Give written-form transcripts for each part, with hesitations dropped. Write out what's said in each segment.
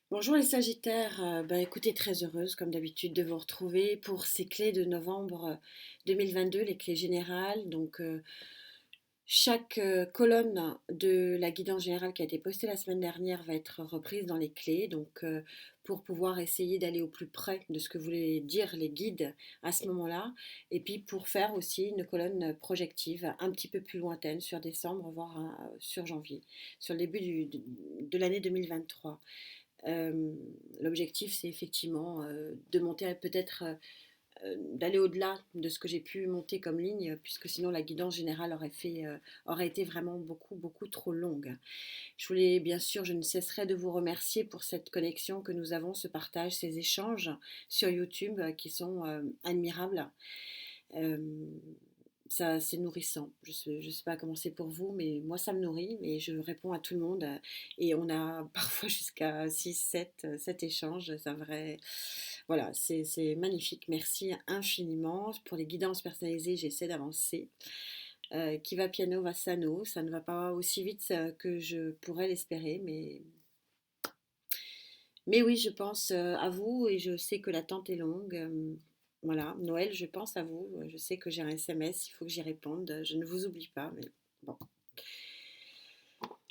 Bonjour les Sagittaires, écoutez, très heureuse comme d'habitude de vous retrouver pour ces clés de novembre 2022, les clés générales. Chaque colonne de la guidance générale qui a été postée la semaine dernière va être reprise dans les clés. Pour pouvoir essayer d'aller au plus près de ce que voulaient dire les guides à ce moment-là. Et puis pour faire aussi une colonne projective un petit peu plus lointaine sur décembre, voire sur janvier, sur le début de l'année 2023. Euh, L'objectif, c'est effectivement de monter peut-être, d'aller au-delà de ce que j'ai pu monter comme ligne, puisque sinon la guidance générale aurait été vraiment beaucoup, beaucoup trop longue. Je voulais, bien sûr, je ne cesserai de vous remercier pour cette connexion que nous avons, ce partage, ces échanges sur YouTube qui sont admirables. Euh, Ça, c'est nourrissant. Je sais pas comment c'est pour vous, mais moi, ça me nourrit. Mais je réponds à tout le monde. Et on a parfois jusqu'à 6 7 échanges. C'est vrai. Voilà, c'est magnifique. Merci infiniment. Pour les guidances personnalisées, j'essaie d'avancer. Qui va piano va sano. Ça ne va pas aussi vite que je pourrais l'espérer. Mais oui, je pense à vous et je sais que l'attente est longue. Voilà, Noël, je pense à vous. Je sais que j'ai un SMS, il faut que j'y réponde. Je ne vous oublie pas, mais bon.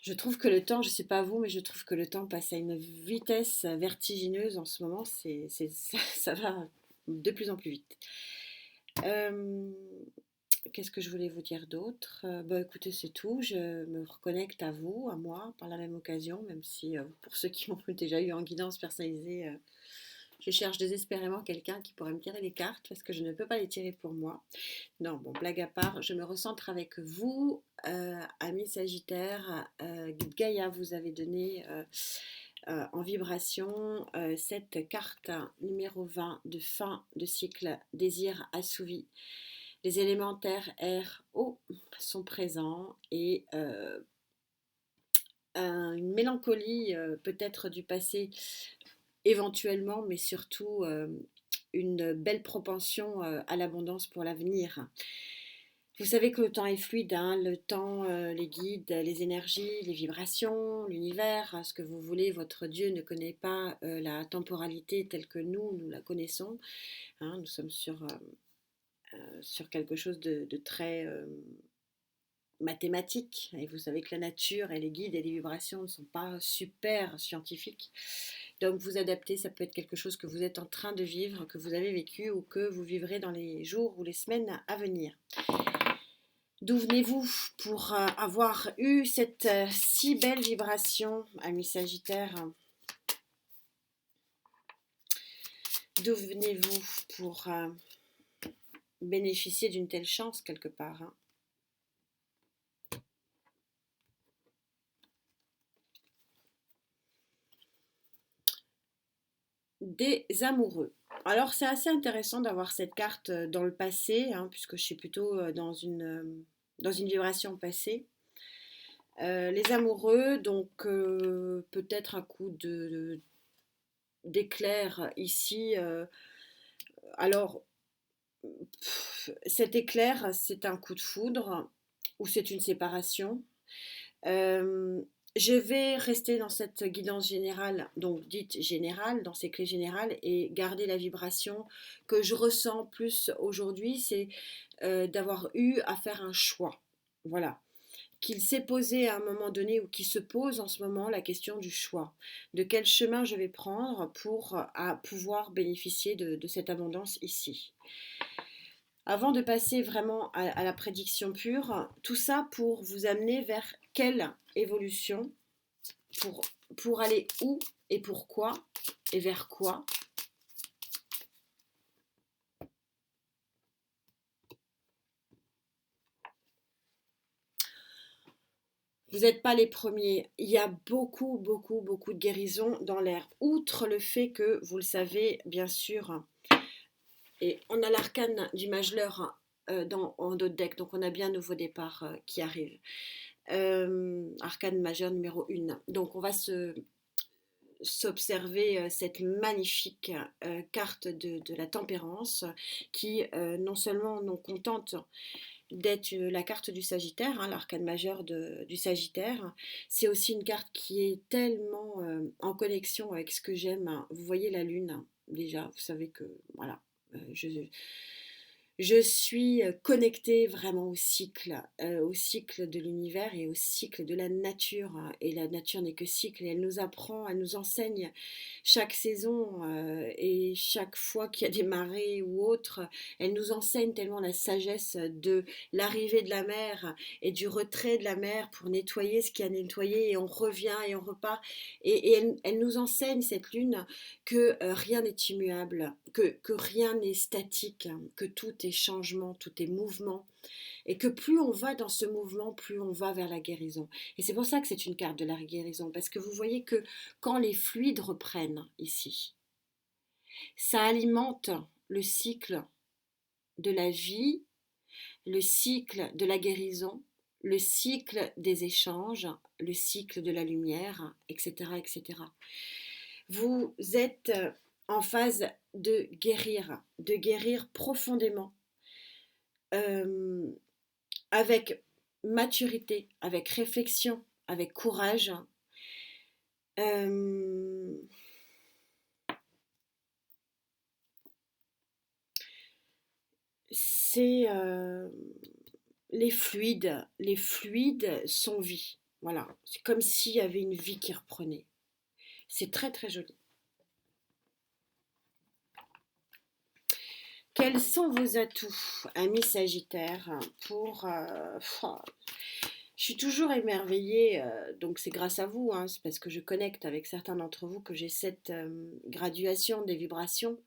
Je trouve que le temps, je ne sais pas vous, mais je trouve que le temps passe à une vitesse vertigineuse en ce moment. Ça va de plus en plus vite. Euh, Qu'est-ce que je voulais vous dire d'autre? Écoutez, c'est tout. Je me reconnecte à vous, à moi, par la même occasion, même si pour ceux qui m'ont déjà eu en guidance personnalisée, je cherche désespérément quelqu'un qui pourrait me tirer les cartes parce que je ne peux pas les tirer pour moi. Non, bon, blague à part, je me recentre avec vous, amis Sagittaire. Guide Gaïa vous avez donné en vibration cette carte numéro 20 de fin de cycle désir assouvi. Les éléments terre, air, eau sont présents et une mélancolie peut-être du passé éventuellement, mais surtout une belle propension à l'abondance pour l'avenir. Vous savez que le temps est fluide, hein, le temps, les guides, les énergies, les vibrations, l'univers, ce que vous voulez, votre Dieu ne connaît pas la temporalité telle que nous la connaissons. Hein, nous sommes sur quelque chose de très mathématique. Et vous savez que la nature et les guides et les vibrations ne sont pas super scientifiques. Donc vous adaptez, ça peut être quelque chose que vous êtes en train de vivre, que vous avez vécu ou que vous vivrez dans les jours ou les semaines à venir. D'où venez-vous pour avoir eu cette si belle vibration, ami Sagittaire? D'où venez-vous pour bénéficier d'une telle chance quelque part, hein? Des amoureux. Alors c'est assez intéressant d'avoir cette carte dans le passé, hein, puisque je suis plutôt dans une vibration passée. Les amoureux, peut-être un coup d'éclair ici. Alors, cet éclair, c'est un coup de foudre ou c'est une séparation. Euh, je vais rester dans cette guidance générale, donc dite générale, dans ces clés générales, et garder la vibration que je ressens plus aujourd'hui, c'est d'avoir eu à faire un choix. Voilà. Qu'il s'est posé à un moment donné ou qui se pose en ce moment la question du choix. De quel chemin je vais prendre pour pouvoir bénéficier de cette abondance ici. Avant de passer vraiment à la prédiction pure, tout ça pour vous amener vers quelle évolution, pour, pour aller où et pourquoi et vers quoi. Vous n'êtes pas les premiers. Il y a beaucoup, beaucoup, beaucoup de guérisons dans l'air. Outre le fait que, vous le savez, bien sûr, et on a l'arcane du Majeur en dos de deck, donc on a bien un nouveau départ qui arrive. Arcane majeur numéro 1. Donc on va s'observer cette magnifique carte de la tempérance qui non seulement nous contente d'être la carte du Sagittaire, hein, l'arcane majeur du Sagittaire. C'est aussi une carte qui est tellement en connexion avec ce que j'aime. Vous voyez la lune, déjà, vous savez que, voilà, je suis connectée vraiment au cycle de l'univers et au cycle de la nature. Et la nature n'est que cycle et elle nous apprend, elle nous enseigne chaque saison et chaque fois qu'il y a des marées ou autres, elle nous enseigne tellement la sagesse de l'arrivée de la mer et du retrait de la mer pour nettoyer ce qui a nettoyé et on revient et on repart. Et elle nous enseigne, cette lune, que rien n'est immuable, que rien n'est statique, que tout est changement, tout est mouvement, et que plus on va dans ce mouvement, plus on va vers la guérison. Et c'est pour ça que c'est une carte de la guérison, parce que vous voyez que quand les fluides reprennent ici, ça alimente le cycle de la vie, le cycle de la guérison, le cycle des échanges, le cycle de la lumière, etc., etc. Vous êtes en phase de guérir profondément, euh, avec maturité, avec réflexion, avec courage. Euh, c'est les fluides sont vie. Voilà, c'est comme s'il y avait une vie qui reprenait. C'est très très joli. Quels sont vos atouts, amis Sagittaire, pour... je suis toujours émerveillée, donc c'est grâce à vous, hein, c'est parce que je connecte avec certains d'entre vous que j'ai cette graduation des vibrations.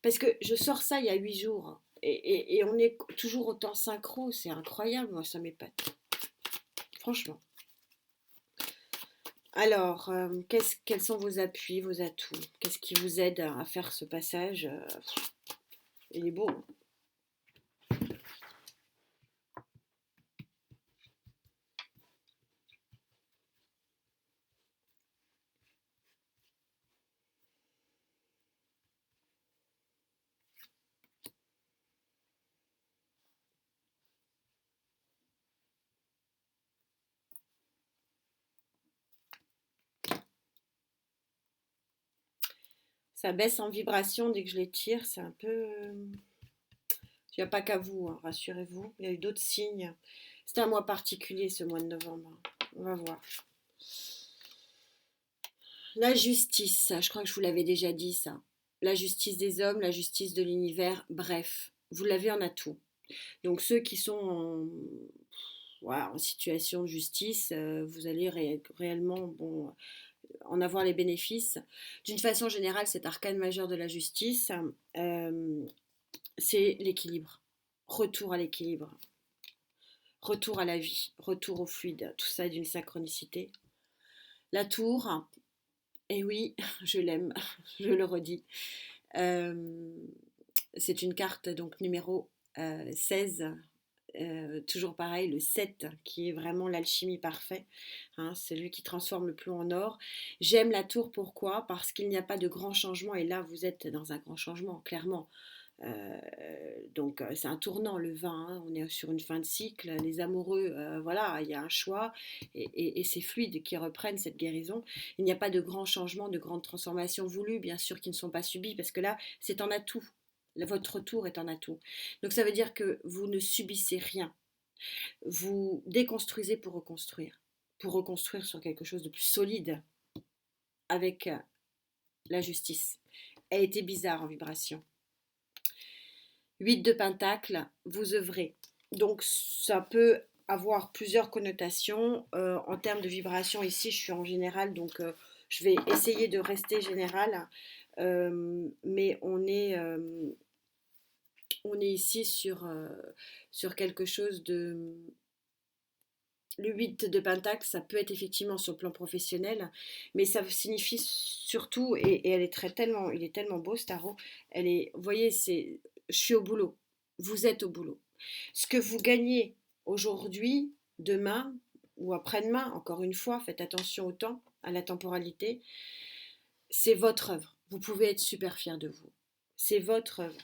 Parce que je sors ça il y a 8 jours, et on est toujours autant synchro, c'est incroyable, moi ça m'épate, franchement. Alors, quels sont vos appuis, vos atouts? Qu'est-ce qui vous aide à faire ce passage? Il est beau, hein. Ça baisse en vibration dès que je les tire, c'est un peu... Il n'y a pas qu'à vous, hein, rassurez-vous. Il y a eu d'autres signes. C'est un mois particulier, ce mois de novembre. On va voir. La justice, je crois que je vous l'avais déjà dit ça. La justice des hommes, la justice de l'univers, bref, vous l'avez en atout. Donc ceux qui sont voilà, en situation de justice, vous allez réellement en avoir les bénéfices. D'une façon générale, cet arcane majeur de la justice, euh, c'est l'équilibre. Retour à l'équilibre. Retour à la vie, retour au fluide, tout ça est d'une synchronicité. La tour, et oui, je l'aime, je le redis. Euh, c'est une carte donc numéro 16, toujours pareil, le 7 qui est vraiment l'alchimie parfaite, hein, c'est lui qui transforme le plomb en or. J'aime la tour, pourquoi? Parce qu'il n'y a pas de grand changement, et là vous êtes dans un grand changement, clairement. Donc c'est un tournant le vin, hein, on est sur une fin de cycle, les amoureux, voilà, il y a un choix et c'est fluide qui reprennent cette guérison. Il n'y a pas de grands changements, de grandes transformations voulues, bien sûr, qui ne sont pas subies, parce que là c'est en atout, votre retour est en atout. Donc ça veut dire que vous ne subissez rien, vous déconstruisez pour reconstruire sur quelque chose de plus solide avec la justice. Elle était bizarre en vibration. 8 de Pentacle, vous œuvrez. Donc ça peut avoir plusieurs connotations. En termes de vibration, ici je suis en général, donc je vais essayer de rester général. Mais on est ici sur quelque chose de... Le 8 de Pentacle, ça peut être effectivement sur le plan professionnel, mais ça signifie surtout, et elle est tellement, il est tellement beau ce tarot, elle est, vous voyez, je suis au boulot, vous êtes au boulot. Ce que vous gagnez aujourd'hui, demain ou après-demain, encore une fois, faites attention au temps, à la temporalité, c'est votre œuvre. Vous pouvez être super fier de vous. C'est votre œuvre.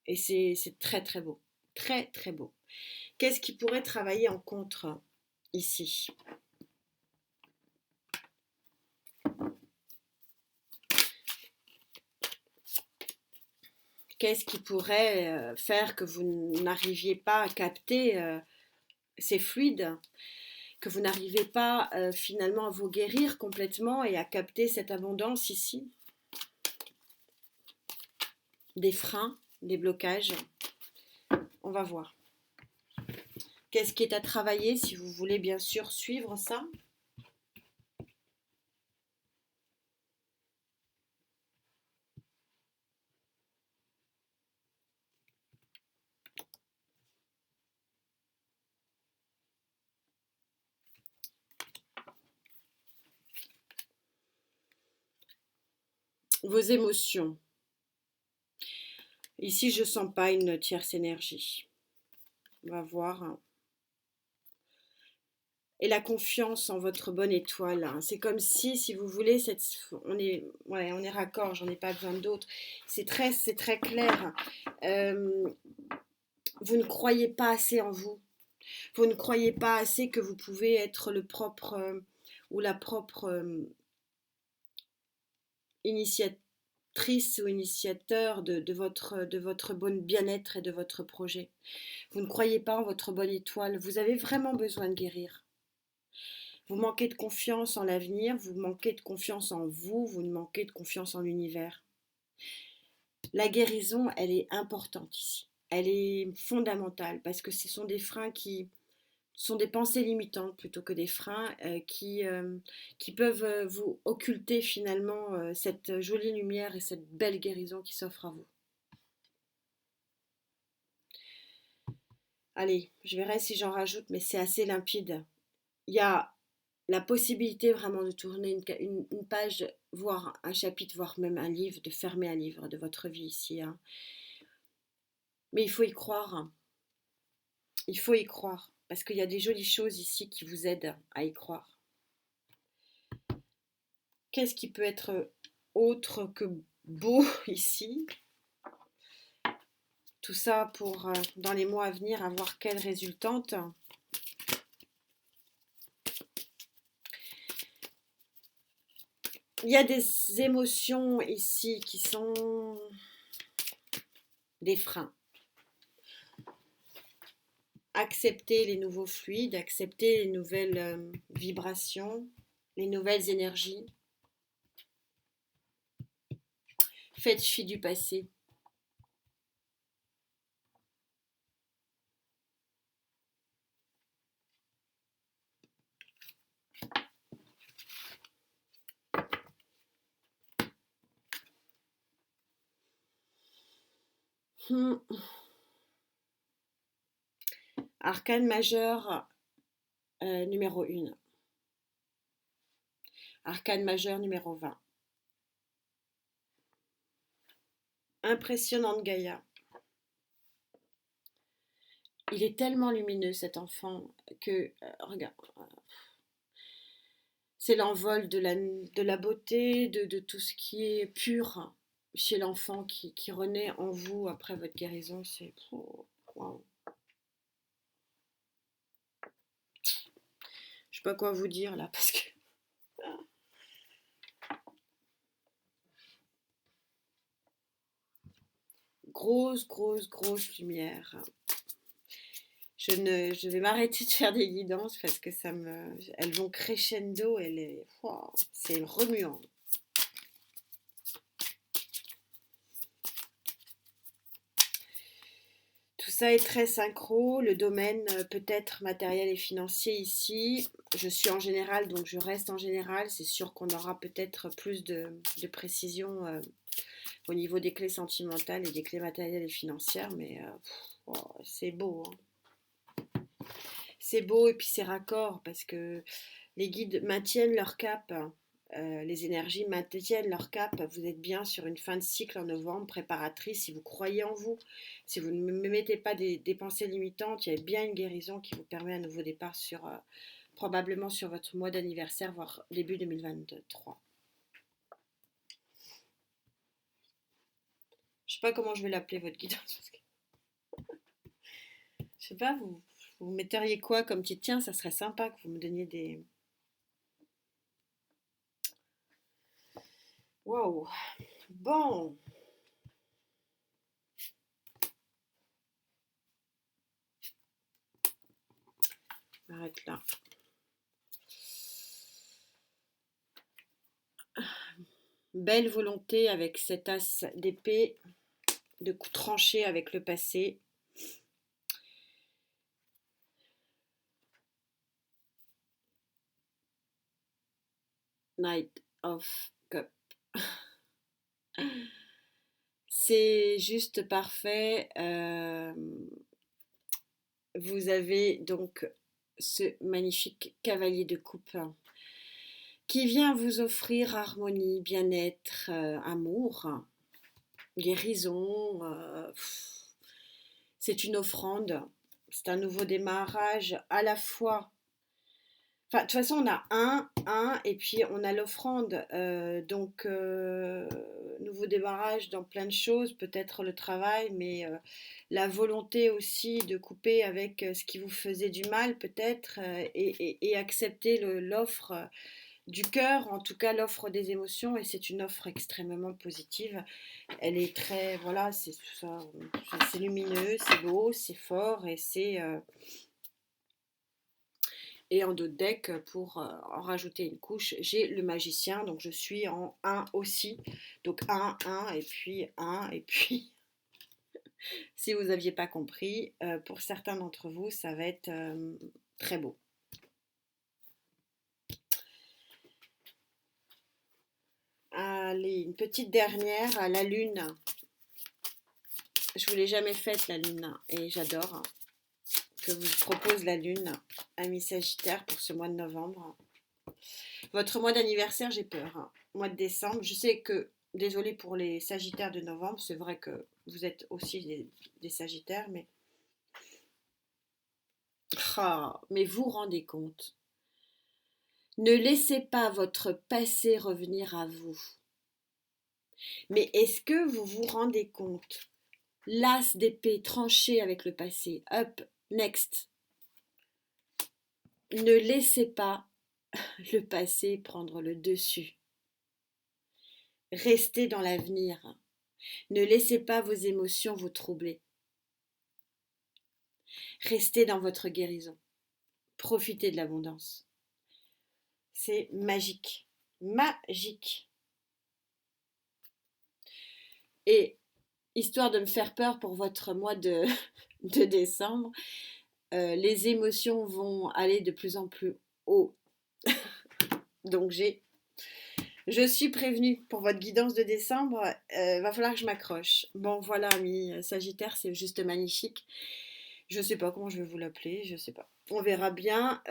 Et c'est très très beau. Très très beau. Qu'est-ce qui pourrait travailler en contre ici? Qu'est-ce qui pourrait faire que vous n'arriviez pas à capter ces fluides, que vous n'arrivez pas finalement à vous guérir complètement et à capter cette abondance ici? Des freins, des blocages. On va voir. Qu'est-ce qui est à travailler si vous voulez bien sûr suivre ça? Vos émotions. Ici, je ne sens pas une tierce énergie. On va voir. Et la confiance en votre bonne étoile, hein. C'est comme si vous voulez, on est raccord, j'en ai pas besoin d'autres. C'est très clair. Euh, vous ne croyez pas assez en vous. Vous ne croyez pas assez que vous pouvez être le propre ou la propre initiatrice ou initiateur de votre bon bien-être et de votre projet. Vous ne croyez pas en votre bonne étoile. Vous avez vraiment besoin de guérir. Vous manquez de confiance en l'avenir, vous manquez de confiance en vous, vous manquez de confiance en l'univers. La guérison, elle est importante ici. Elle est fondamentale parce que ce sont des freins qui sont des pensées limitantes plutôt que des freins qui peuvent vous occulter finalement cette jolie lumière et cette belle guérison qui s'offre à vous. Allez, je verrai si j'en rajoute, mais c'est assez limpide. Il y a la possibilité vraiment de tourner une page, voire un chapitre, voire même un livre, de fermer un livre de votre vie ici, hein. Mais il faut y croire, hein. Il faut y croire, parce qu'il y a des jolies choses ici qui vous aident à y croire. Qu'est-ce qui peut être autre que beau ici? Tout ça pour, dans les mois à venir, avoir quelle résultante? Il y a des émotions ici qui sont des freins. Accepter les nouveaux fluides, accepter les nouvelles vibrations, les nouvelles énergies. Faites fi du passé. Arcane majeur numéro 1. Arcane majeur numéro 20. Impressionnante Gaïa. Il est tellement lumineux cet enfant que, regarde, c'est l'envol de la beauté, de tout ce qui est pur chez l'enfant qui renaît en vous après votre guérison. C'est wow. Je sais pas quoi vous dire là parce que grosse lumière. Je vais m'arrêter de faire des guidances parce que elles vont crescendo, wow, c'est remuant. Tout ça est très synchro, le domaine peut-être matériel et financier ici. Je suis en général, donc je reste en général. C'est sûr qu'on aura peut-être plus de précision au niveau des clés sentimentales et des clés matérielles et financières, mais wow, c'est beau, hein. C'est beau et puis c'est raccord parce que les guides maintiennent leur cap, les énergies maintiennent leur cap. Vous êtes bien sur une fin de cycle en novembre préparatrice si vous croyez en vous. Si vous ne mettez pas des pensées limitantes, il y a bien une guérison qui vous permet un nouveau départ probablement sur votre mois d'anniversaire, voire début 2023. Je ne sais pas comment je vais l'appeler votre guidance. Je sais pas, vous metteriez quoi comme titre? Tiens, ça serait sympa que vous me donniez des... Waouh! Bon, on arrête là. Belle volonté avec cet as d'épée, de coups tranchés avec le passé. Knight of Cup. C'est juste parfait. Vous avez donc ce magnifique cavalier de coupe qui vient vous offrir harmonie, bien-être, amour, guérison. C'est une offrande, c'est un nouveau démarrage à la fois. Enfin, de toute façon, on a et puis on a l'offrande. Nouveau démarrage dans plein de choses, peut-être le travail, mais la volonté aussi de couper avec ce qui vous faisait du mal, peut-être, et accepter l'offre du cœur, en tout cas l'offre des émotions, et c'est une offre extrêmement positive. Elle est très, voilà, c'est ça, c'est lumineux, c'est beau, c'est fort, et en d'autres decks, pour en rajouter une couche, j'ai le magicien, donc je suis en un aussi. Donc un et puis un, et puis, si vous n'aviez pas compris, pour certains d'entre vous, ça va être très beau. Allez, une petite dernière, la lune. Je vous l'ai jamais faite la lune, et j'adore que vous propose la lune, ami Sagittaire, pour ce mois de novembre. Votre mois d'anniversaire, j'ai peur. Mois de décembre, je sais que, désolé pour les Sagittaires de novembre, c'est vrai que vous êtes aussi des Sagittaires, mais... Ah, mais vous rendez compte. Ne laissez pas votre passé revenir à vous. Mais est-ce que vous vous rendez compte? L'as d'épée tranché avec le passé. Up, next. Ne laissez pas le passé prendre le dessus. Restez dans l'avenir. Ne laissez pas vos émotions vous troubler. Restez dans votre guérison. Profitez de l'abondance. C'est magique. Magique. Et histoire de me faire peur pour votre mois de, de décembre, les émotions vont aller de plus en plus haut. Donc je suis prévenue pour votre guidance de décembre. Va falloir que je m'accroche. Bon voilà, ami Sagittaire, c'est juste magnifique. Je sais pas comment je vais vous l'appeler, je sais pas. On verra bien.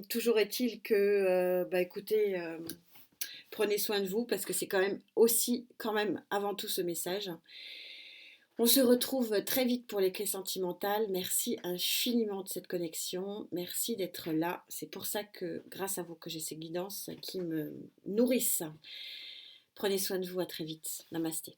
Toujours est-il que, bah écoutez, prenez soin de vous parce que c'est quand même aussi, quand même, avant tout ce message. On se retrouve très vite pour les clés sentimentales. Merci infiniment de cette connexion. Merci d'être là. C'est pour ça que, grâce à vous, que j'ai ces guidances qui me nourrissent. Prenez soin de vous. À très vite. Namasté.